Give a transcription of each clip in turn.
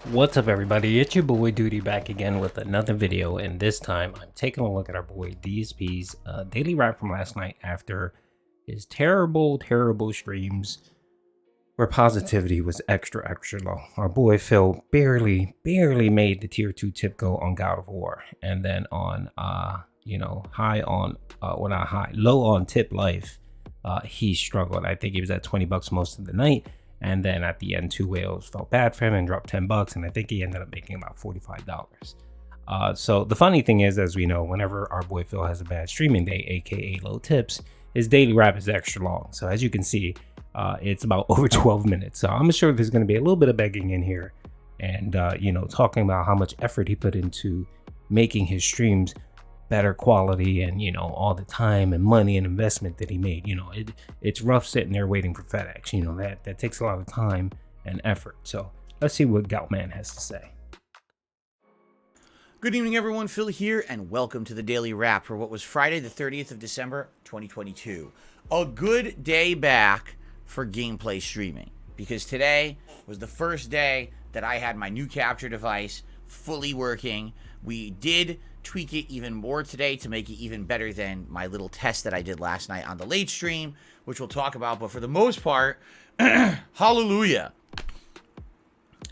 What's up, everybody? It's your boy Duty back again with another video, and this time I'm taking a look at our boy DSP's daily wrap from last night after his terrible streams where positivity was extra low. Our boy Phil barely made the tier 2 tip go on God of War, and then on high on well, not high, low on tip life, he struggled. I think he was at 20 bucks most of the night. And then at the end, two whales felt bad for him and dropped 10 bucks. And I think he ended up making about $45. So the funny thing is, as we know, whenever our boy Phil has a bad streaming day, aka low tips, his daily wrap is extra long. So as you can see, it's about over 12 minutes. So I'm sure there's going to be a little bit of begging in here and, talking about how much effort he put into making his streams better quality and all the time and money and investment that he made. It's rough sitting there waiting for FedEx. That takes a lot of time and effort. So let's see what Goutman has to say. Good evening, everyone. Phil here, and welcome to the Daily Wrap for what was Friday the 30th of December 2022. A good day back for gameplay streaming, because today was the first day that I had my new capture device fully working. We did tweak it even more today to make it even better than my little test that I did last night on the late stream, which we'll talk about. But for the most part, hallelujah.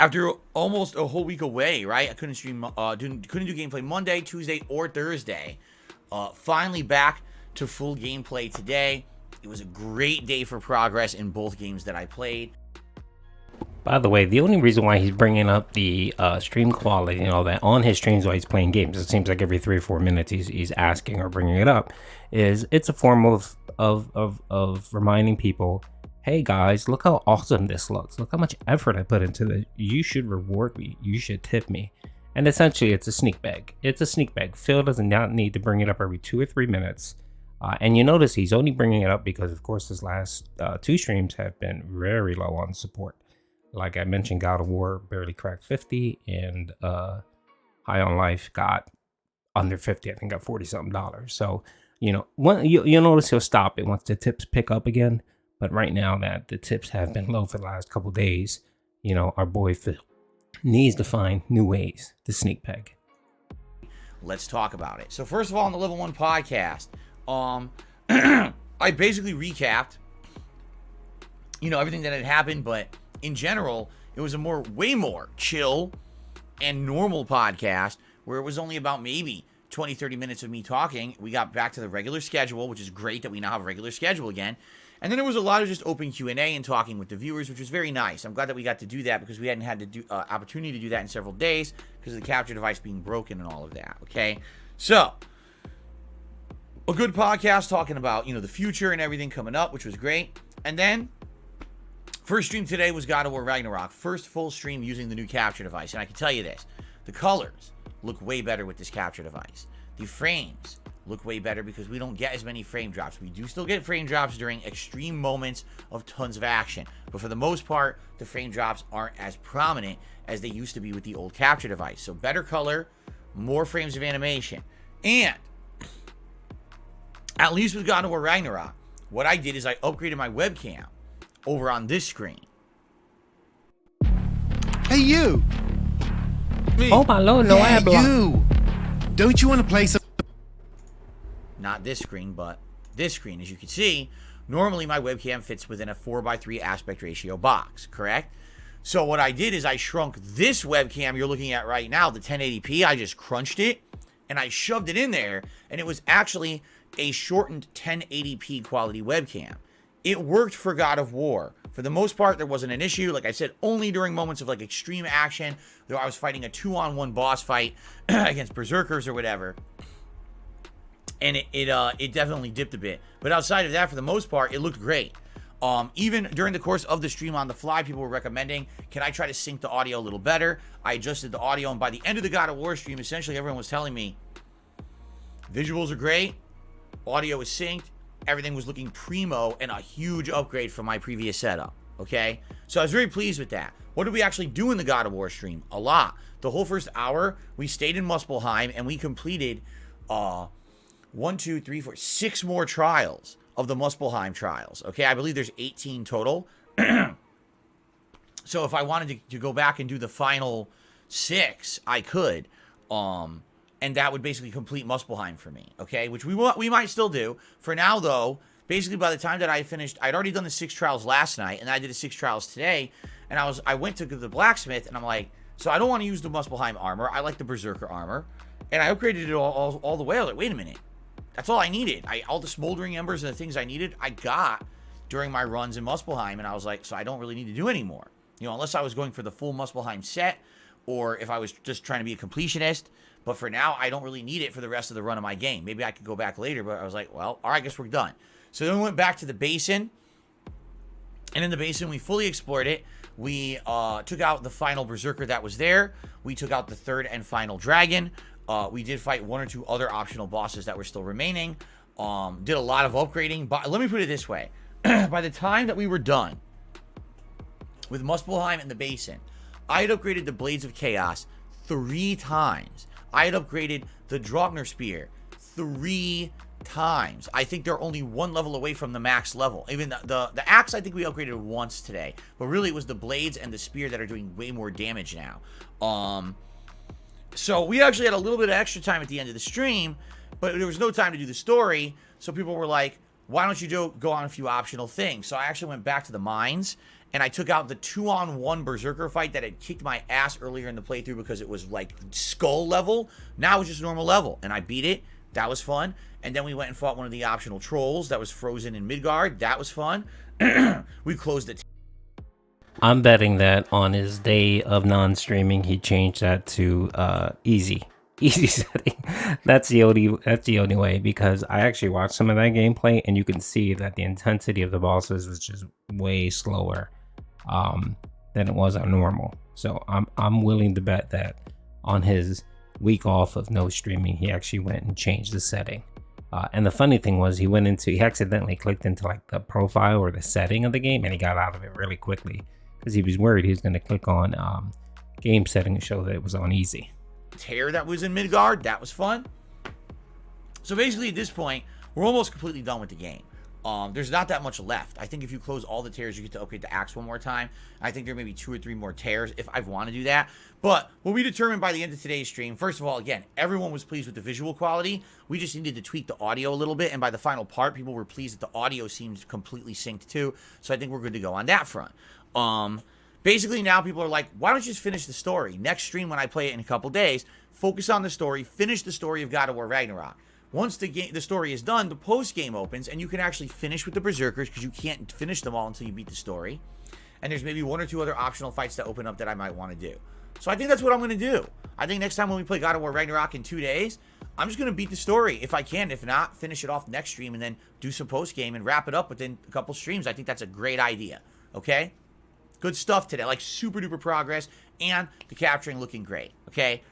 After almost a whole week away, right? I couldn't stream, couldn't do gameplay Monday, Tuesday, or Thursday. Finally back to full gameplay today. It was a great day for progress in both games that I played. By the way, the only reason why he's bringing up the stream quality and all that on his streams while he's playing games, it seems like every 3 or 4 minutes he's asking or bringing it up, is it's a form of reminding people, hey guys, look how awesome this looks. Look how much effort I put into this. You should reward me. You should tip me. And essentially, it's a sneak bag. It's a sneak bag. Phil does not need to bring it up every 2 or 3 minutes. And you notice he's only bringing it up because, of course, his last 2 streams have been very low on support. Like I mentioned, God of War barely cracked 50, and High on Life got under 50. I think got $40-something. So, you'll notice he'll stop it once the tips pick up again. But right now that the tips have been low for the last couple of days, our boy Phil needs to find new ways to sneak peg. Let's talk about it. So first of all, on the Level 1 podcast, I basically recapped, everything that had happened, but in general, it was a way more chill and normal podcast where it was only about maybe 20-30 minutes of me talking. We got back to the regular schedule, which is great that we now have a regular schedule again. And then there was a lot of just open Q&A and talking with the viewers, which was very nice. I'm glad that we got to do that because we hadn't had to do opportunity to do that in several days because of the capture device being broken and all of that. Okay, so a good podcast talking about the future and everything coming up, which was great. And then first stream today was God of War Ragnarok. First full stream using the new capture device. And I can tell you this, the colors look way better with this capture device. The frames look way better because we don't get as many frame drops. We do still get frame drops during extreme moments of tons of action. But for the most part, the frame drops aren't as prominent as they used to be with the old capture device. So better color, more frames of animation. And at least with God of War Ragnarok, what I did is I upgraded my webcam over on this screen. Hey, you! Me. Oh my lord, no ad block. You! Don't you want to play some? Not this screen, but this screen. As you can see, normally my webcam fits within a 4:3 aspect ratio box, correct? So what I did is I shrunk this webcam you're looking at right now, the 1080p. I just crunched it, and I shoved it in there, and it was actually a shortened 1080p quality webcam. It worked for God of War. For the most part, there wasn't an issue. Like I said, only during moments of extreme action, though I was fighting a 2-on-1 boss fight against berserkers or whatever. And it definitely dipped a bit. But outside of that, for the most part, it looked great. Even during the course of the stream on the fly, people were recommending, can I try to sync the audio a little better? I adjusted the audio, and by the end of the God of War stream, essentially everyone was telling me, visuals are great, audio is synced, everything was looking primo, and a huge upgrade from my previous setup, okay? So I was very pleased with that. What did we actually do in the God of War stream? A lot. The whole first hour, we stayed in Muspelheim, and we completed 6 more trials of the Muspelheim trials, okay? I believe there's 18 total. So if I wanted to go back and do the final 6, I could. And that would basically complete Muspelheim for me, okay? Which we might still do. For now, though, basically by the time that I finished, I'd already done the 6 trials last night, and I did the 6 trials today, and I went to the blacksmith, and I'm like, so I don't want to use the Muspelheim armor. I like the Berserker armor. And I upgraded it all the way. I was like, wait a minute. That's all I needed. All the smoldering embers and the things I needed, I got during my runs in Muspelheim, and I was like, so I don't really need to do anymore. You know, unless I was going for the full Muspelheim set, or if I was just trying to be a completionist. But for now, I don't really need it for the rest of the run of my game. Maybe I could go back later, but I was like, well, all right, I guess we're done. So then we went back to the basin. And in the basin, we fully explored it. We took out the final Berserker that was there. We took out the 3rd and final dragon. We did fight 1 or 2 other optional bosses that were still remaining. Did a lot of upgrading. But let me put it this way. By the time that we were done with Muspelheim and the basin, I had upgraded the Blades of Chaos 3 times. I had upgraded the Draugr Spear 3 times. I think they're only 1 level away from the max level. Even the axe, I think we upgraded once today. But really, it was the blades and the spear that are doing way more damage now. So we actually had a little bit of extra time at the end of the stream, but there was no time to do the story. So people were like, why don't you go on a few optional things? So I actually went back to the mines, and I took out the 2-on-1 Berserker fight that had kicked my ass earlier in the playthrough because it was like skull level. Now it's just normal level, and I beat it. That was fun. And then we went and fought one of the optional trolls that was frozen in Midgard. That was fun. We closed it. I'm betting that on his day of non-streaming, he changed that to easy setting. That's the only way, because I actually watched some of that gameplay, and you can see that the intensity of the bosses was just way slower than it was on normal. So I'm willing to bet that on his week off of no streaming, he actually went and changed the setting. And the funny thing was, he accidentally clicked into like the profile or the setting of the game, and he got out of it really quickly because he was worried he was going to click on game setting and show that it was on easy. Tear that was in Midgard, that was fun. So basically at this point, we're almost completely done with the game. There's not that much left. I think if you close all the tears, you get to upgrade the axe one more time. I think there may be 2 or 3 more tears if I want to do that. But what we determined by the end of today's stream, first of all, again, everyone was pleased with the visual quality. We just needed to tweak the audio a little bit. And by the final part, people were pleased that the audio seemed completely synced too. So I think we're good to go on that front. Basically now people are like, why don't you just finish the story? Next stream when I play it in a couple days, focus on the story, finish the story of God of War Ragnarok. Once the story is done, the post-game opens, and you can actually finish with the Berserkers, because you can't finish them all until you beat the story. And there's maybe 1 or 2 other optional fights that open up that I might want to do. So I think that's what I'm going to do. I think next time when we play God of War Ragnarok in 2 days, I'm just going to beat the story if I can. If not, finish it off next stream and then do some post-game and wrap it up within a couple streams. I think that's a great idea. Okay? Good stuff today. Like super duper progress, and the capturing looking great. Okay?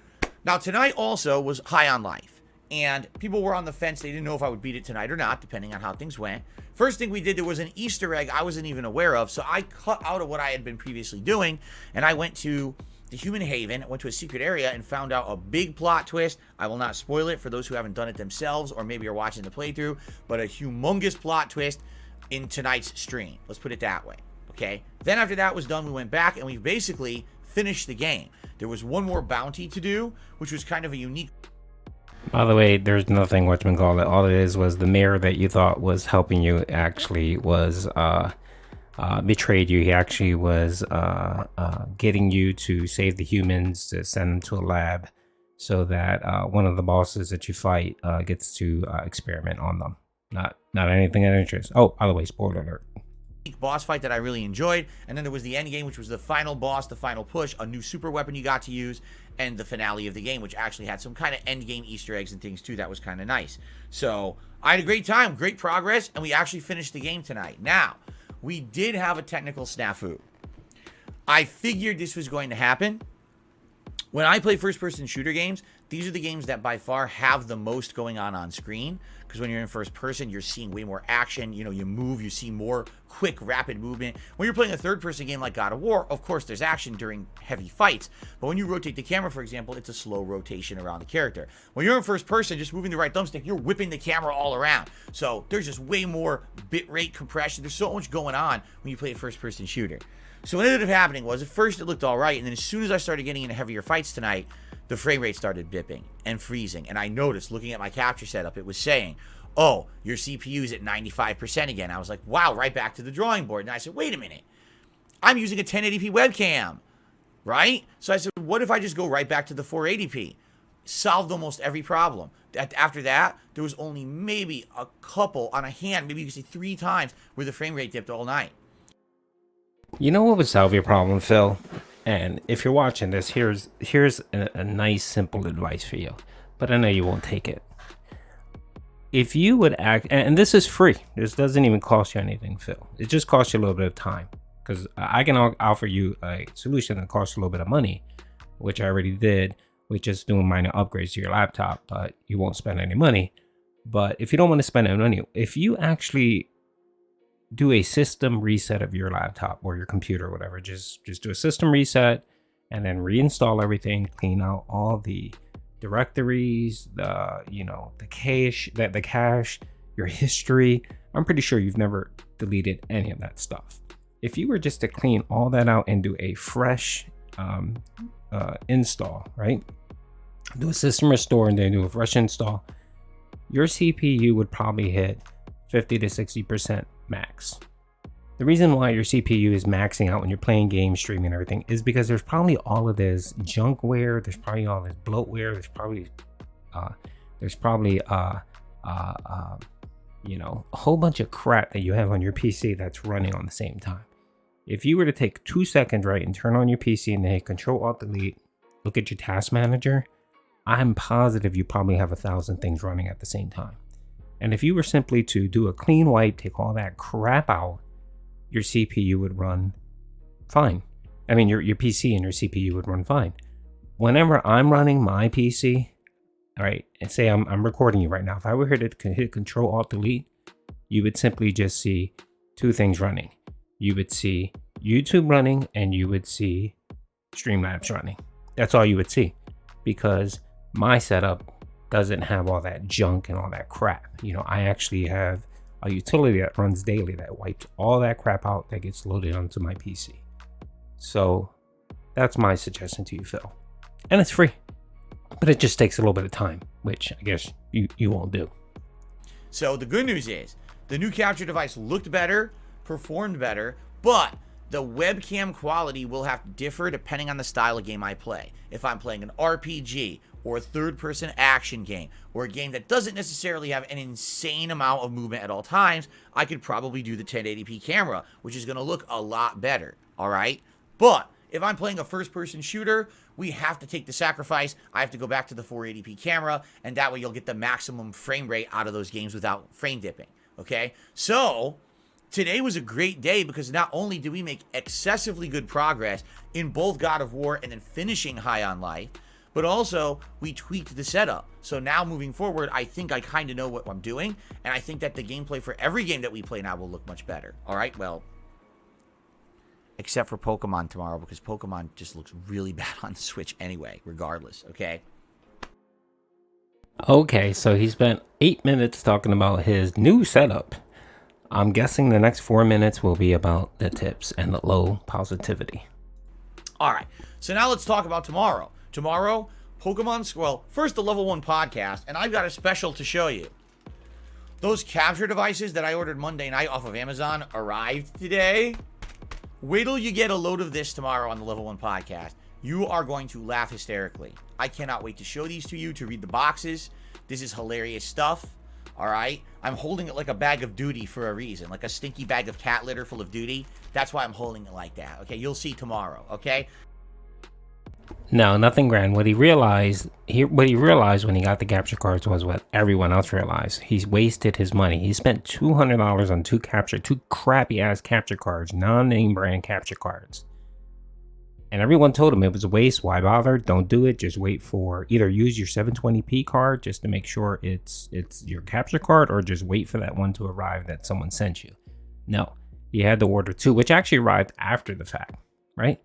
Now tonight also was High on Life. And people were on the fence. They didn't know if I would beat it tonight or not, depending on how things went. First thing we did, there was an Easter egg I wasn't even aware of. So I cut out of what I had been previously doing, and I went to the Human Haven, went to a secret area, and found out a big plot twist. I will not spoil it for those who haven't done it themselves or maybe are watching the playthrough, but a humongous plot twist in tonight's stream. Let's put it that way, okay? Then after that was done, we went back, and we basically finished the game. There was 1 more bounty to do, which was kind of a unique... By the way, there's nothing whatchamacallit. All it is was the mayor that you thought was helping you actually was betrayed you. He actually was getting you to save the humans, to send them to a lab, so that one of the bosses that you fight gets to experiment on them. Not anything of interest. Oh, by the way, spoiler alert. Boss fight that I really enjoyed, and then there was the end game, which was the final boss, the final push, a new super weapon you got to use, and the finale of the game, which actually had some kind of end game Easter eggs and things too. That was kind of nice. So I had a great time, great progress, and we actually finished the game tonight. Now, we did have a technical snafu. I figured this was going to happen. When I play first-person shooter games, these are the games that by far have the most going on screen, because when you're in first person, you're seeing way more action. You know, you move, you see more quick, rapid movement. When you're playing a third-person game like God of War, of course, there's action during heavy fights. But when you rotate the camera, for example, it's a slow rotation around the character. When you're in first person, just moving the right thumbstick, you're whipping the camera all around. So there's just way more bitrate compression. There's so much going on when you play a first-person shooter. So what ended up happening was, at first it looked all right, and then as soon as I started getting into heavier fights tonight, the frame rate started dipping and freezing. And I noticed, looking at my capture setup, it was saying, oh, your CPU's at 95% again. I was like, wow, right back to the drawing board. And I said, wait a minute. I'm using a 1080p webcam, right? So I said, what if I just go right back to the 480p? Solved almost every problem. After that, there was only maybe a couple on a hand, maybe you could say 3 times, where the frame rate dipped all night. You know what would solve your problem, Phil? And if you're watching this, here's a nice, simple advice for you. But I know you won't take it. If you would act, and this is free. This doesn't even cost you anything, Phil. It just costs you a little bit of time. Because I can offer you a solution that costs a little bit of money, which I already did, with just doing minor upgrades to your laptop, but you won't spend any money. But if you don't want to spend any money, if you actually do a system reset of your laptop or your computer or whatever, just do a system reset and then reinstall everything, clean out all the directories, the cache, your history. I'm pretty sure you've never deleted any of that stuff. If you were just to clean all that out and do a fresh install, right? Do a system restore and then do a fresh install, your CPU would probably hit 50 to 60% max. The reason why your CPU is maxing out when you're playing games, streaming, and everything is because there's probably all of this junkware, there's probably all this bloatware, there's probably a whole bunch of crap that you have on your PC that's running on the same time. If you were to take 2 seconds, right, and turn on your PC and then hit Control-Alt-Delete, look at your task manager, I'm positive you probably have 1,000 things running at the same time. And if you were simply to do a clean wipe, take all that crap out, your CPU would run fine. I mean, your PC and your CPU would run fine. Whenever I'm running my PC, all right, and say I'm recording you right now, if I were here to hit Control-Alt-Delete, you would simply just see 2 things running. You would see YouTube running and you would see Streamlabs running. That's all you would see, because my setup doesn't have all that junk and all that crap. I actually have a utility that runs daily that wipes all that crap out that gets loaded onto my PC. So that's my suggestion to you, Phil. And it's free, but it just takes a little bit of time, which I guess you won't do. So the good news is the new capture device looked better, performed better, but the webcam quality will have to differ depending on the style of game I play. If I'm playing an RPG or a third-person action game or a game that doesn't necessarily have an insane amount of movement at all times, I could probably do the 1080p camera, which is going to look a lot better, all right? But if I'm playing a first-person shooter, we have to take the sacrifice. I have to go back to the 480p camera, and that way you'll get the maximum frame rate out of those games without frame dipping, okay? So today was a great day because not only did we make excessively good progress in both God of War and then finishing High on Life, but also we tweaked the setup. So now moving forward, I think I kind of know what I'm doing, and I think that the gameplay for every game that we play now will look much better. All right, well, except for Pokemon tomorrow, because Pokemon just looks really bad on the Switch anyway, regardless, okay? Okay, so he spent 8 minutes talking about his new setup. I'm guessing the next 4 minutes will be about the tips and the low positivity. All right, so now let's talk about tomorrow. Tomorrow, first the Level 1 podcast, and I've got a special to show you. Those capture devices that I ordered Monday night off of Amazon arrived today. Wait till you get a load of this tomorrow on the Level 1 podcast. You are going to laugh hysterically. I cannot wait to show these to you, to read the boxes. This is hilarious stuff. All right, I'm holding it like a bag of duty for a reason, like a stinky bag of cat litter full of duty. That's why I'm holding it like that. Okay, you'll see tomorrow. Okay. No, nothing grand. What he realized when he got the capture cards was what everyone else realized. He's wasted his money. He spent $200 on two crappy ass capture cards, non-name brand capture cards. And everyone told him it was a waste. Why bother? Don't do it. Just wait for either use your 720p card just to make sure it's your capture card, or just wait for that one to arrive that someone sent you. No, he had to order 2, which actually arrived after the fact, right?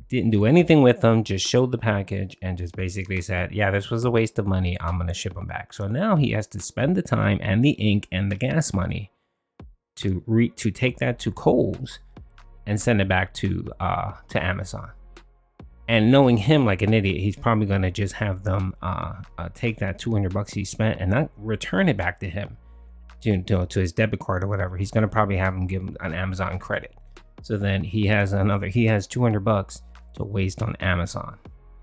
Didn't do anything with them, just showed the package and just basically said, yeah, this was a waste of money. I'm going to ship them back. So now he has to spend the time and the ink and the gas money to take that to Kohl's and send it back to Amazon. And knowing him like an idiot, he's probably gonna just have them take that $200 he spent and not return it back to him, to his debit card or whatever. He's gonna probably have him give him an Amazon credit. So then he has $200 to waste on Amazon.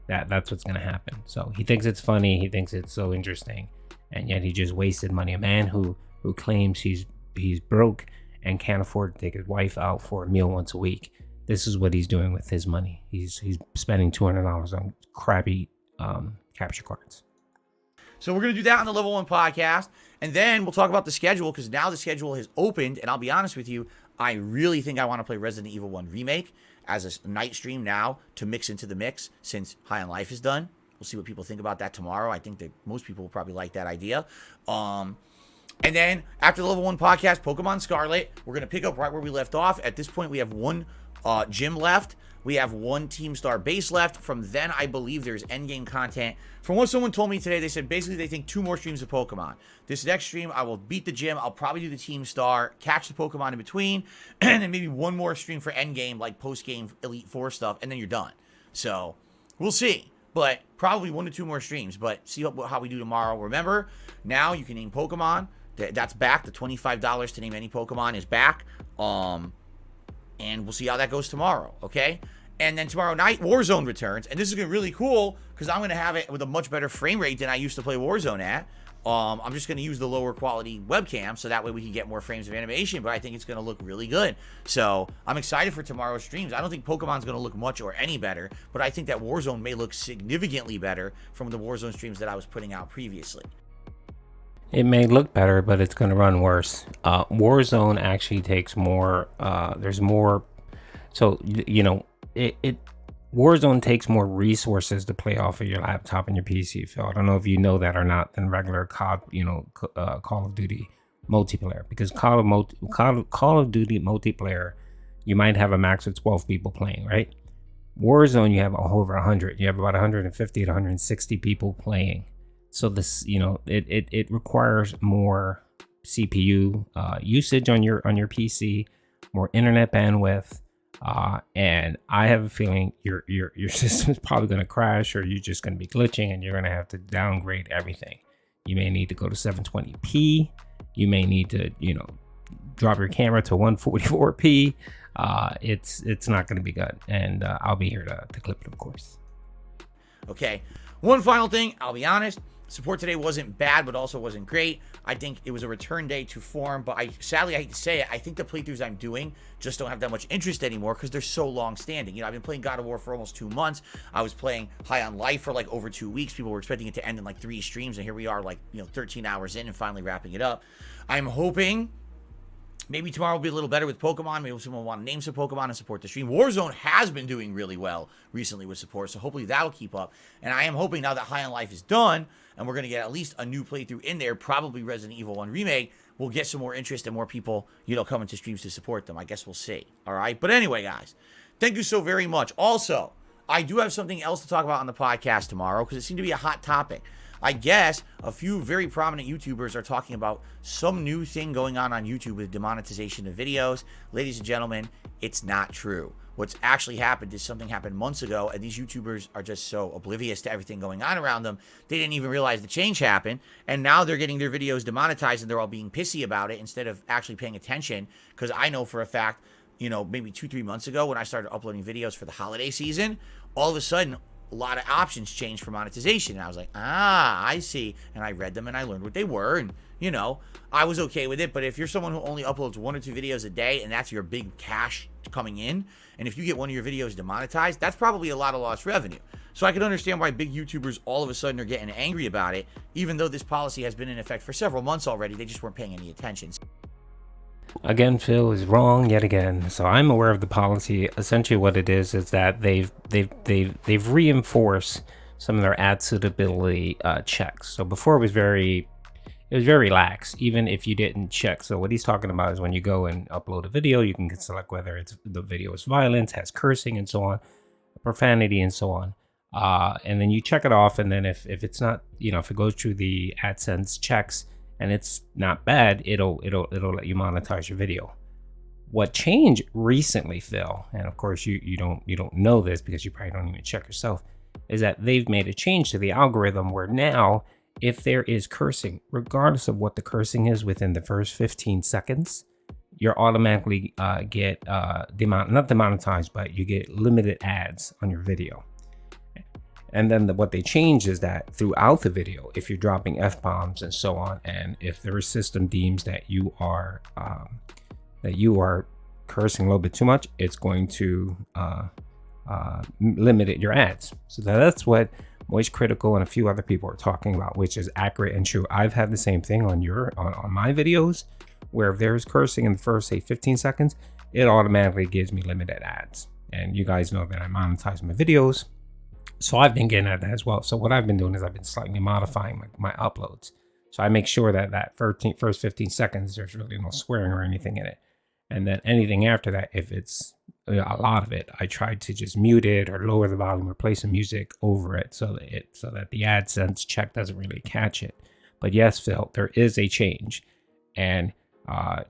That's what's gonna happen. So he thinks it's funny, he thinks it's so interesting, and yet he just wasted money. A man who claims he's broke and can't afford to take his wife out for a meal once a week. This is what he's doing with his money. He's spending $200 on crappy capture cards. So we're going to do that on the Level 1 podcast. And then we'll talk about the schedule, because now the schedule has opened. And I'll be honest with you, I really think I want to play Resident Evil 1 Remake as a night stream now to mix into the mix since High on Life is done. We'll see what people think about that tomorrow. I think that most people will probably like that idea. And then after the Level 1 podcast, Pokemon Scarlet, we're going to pick up right where we left off. At this point, we have one gym left. We have one Team Star base left. From then, I believe there's endgame content. From what someone told me today, they said basically they think 2 more streams of Pokemon. This next stream, I will beat the gym. I'll probably do the Team Star, catch the Pokemon in between, and then maybe one more stream for endgame, like post-game Elite Four stuff, and then you're done. So we'll see. But probably 1 to 2 more streams. But see how we do tomorrow. Remember, now you can name Pokemon. That's back. The $25 to name any Pokemon is back. And we'll see how that goes tomorrow, okay? And then tomorrow night, Warzone returns. And this is going to be really cool because I'm going to have it with a much better frame rate than I used to play Warzone at. I'm just going to use the lower quality webcam so that way we can get more frames of animation, but I think it's going to look really good. So I'm excited for tomorrow's streams. I don't think Pokemon's going to look much or any better, but I think that Warzone may look significantly better from the Warzone streams that I was putting out previously. It may look better, but it's going to run worse. Warzone actually takes more. There's more. So Warzone takes more resources to play off of your laptop and your PC. Phil, I don't know if you know that or not. Than regular Call of Duty multiplayer, because Call of Duty multiplayer, you might have a max of 12 people playing, right? Warzone, you have over 100. You have about 150 to 160 people playing. So this, it requires more CPU usage on your PC, more internet bandwidth, and I have a feeling your system is probably going to crash, or you're just going to be glitching, and you're going to have to downgrade everything. You may need to go to 720p. You may need to, drop your camera to 144p. It's not going to be good, and I'll be here to clip it, of course. Okay, one final thing. I'll be honest. Support today wasn't bad, but also wasn't great. I think it was a return day to form, but sadly, I hate to say it, I think the playthroughs I'm doing just don't have that much interest anymore because they're so long standing. I've been playing God of War for almost 2 months. I was playing High on Life for like over 2 weeks. People were expecting it to end in like 3 streams, and here we are 13 hours in and finally wrapping it up. I'm hoping maybe tomorrow will be a little better with Pokemon. Maybe someone will want to name some Pokemon and support the stream. Warzone has been doing really well recently with support, so hopefully that'll keep up. And I am hoping now that High on Life is done, and we're going to get at least a new playthrough in there, probably Resident Evil 1 Remake, we'll get some more interest and more people, coming to streams to support them. I guess we'll see. All right? But anyway, guys, thank you so very much. Also, I do have something else to talk about on the podcast tomorrow because it seemed to be a hot topic. I guess a few very prominent YouTubers are talking about some new thing going on YouTube with demonetization of videos. Ladies and gentlemen, it's not true. What's actually happened is something happened months ago, and these YouTubers are just so oblivious to everything going on around them, they didn't even realize the change happened, and now they're getting their videos demonetized, and they're all being pissy about it instead of actually paying attention, because I know for a fact, maybe 2-3 months ago when I started uploading videos for the holiday season, all of a sudden, a lot of options changed for monetization, and I was like, I see, and I read them, and I learned what they were, and, I was okay with it. But if you're someone who only uploads 1 or 2 videos a day, and that's your big cash coming in, and if you get one of your videos demonetized, that's probably a lot of lost revenue. So I can understand why big YouTubers all of a sudden are getting angry about it, even though this policy has been in effect for several months already. They just weren't paying any attention. Again, Phil is wrong yet again. So I'm aware of the policy. Essentially, what it is that they've reinforced some of their ad suitability checks. So before it was very lax, even if you didn't check. So what he's talking about is when you go and upload a video, you can select whether the video is violent, has cursing, and so on, profanity, and so on. And then you check it off, and then if it's not, if it goes through the AdSense checks and it's not bad, it'll let you monetize your video. What changed recently, Phil, and of course you don't know this because you probably don't even check yourself, is that they've made a change to the algorithm where now if there is cursing, regardless of what the cursing is within the first 15 seconds, you're automatically get not demonetized, but you get limited ads on your video. And then what they changed is that throughout the video, if you're dropping F-bombs and so on, and if the system deems that you are cursing a little bit too much, it's going to limit your ads. So that's what MoistCritkal and a few other people are talking about, which is accurate and true. I've had the same thing on my videos, where if there's cursing in the first, say, 15 seconds, it automatically gives me limited ads. And you guys know that I monetize my videos, so I've been getting at that as well. So what I've been doing is I've been slightly modifying my uploads. So I make sure that first 15 seconds, there's really no swearing or anything in it. And then anything after that, if it's a lot of it, I try to just mute it or lower the volume or play some music over it so that the AdSense check doesn't really catch it. But yes, Phil, there is a change. And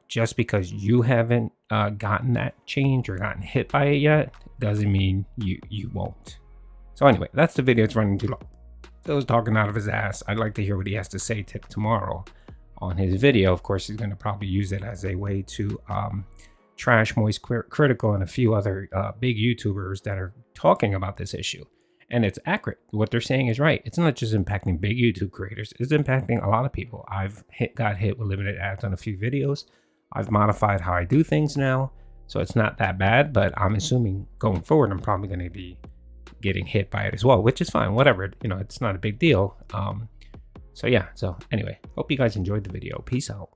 just because you haven't gotten that change or gotten hit by it yet, doesn't mean you won't. So anyway, that's the video. It's running too long. Phil's talking out of his ass. I'd like to hear what he has to say tomorrow on his video. Of course, he's going to probably use it as a way to trash MoistCritkal and a few other big YouTubers that are talking about this issue. And it's accurate. What they're saying is right. It's not just impacting big YouTube creators. It's impacting a lot of people. I've got hit with limited ads on a few videos. I've modified how I do things now, so it's not that bad. But I'm assuming going forward, I'm probably going to be getting hit by it as well, which is fine. Whatever, it's not a big deal. So yeah. So anyway, hope you guys enjoyed the video. Peace out.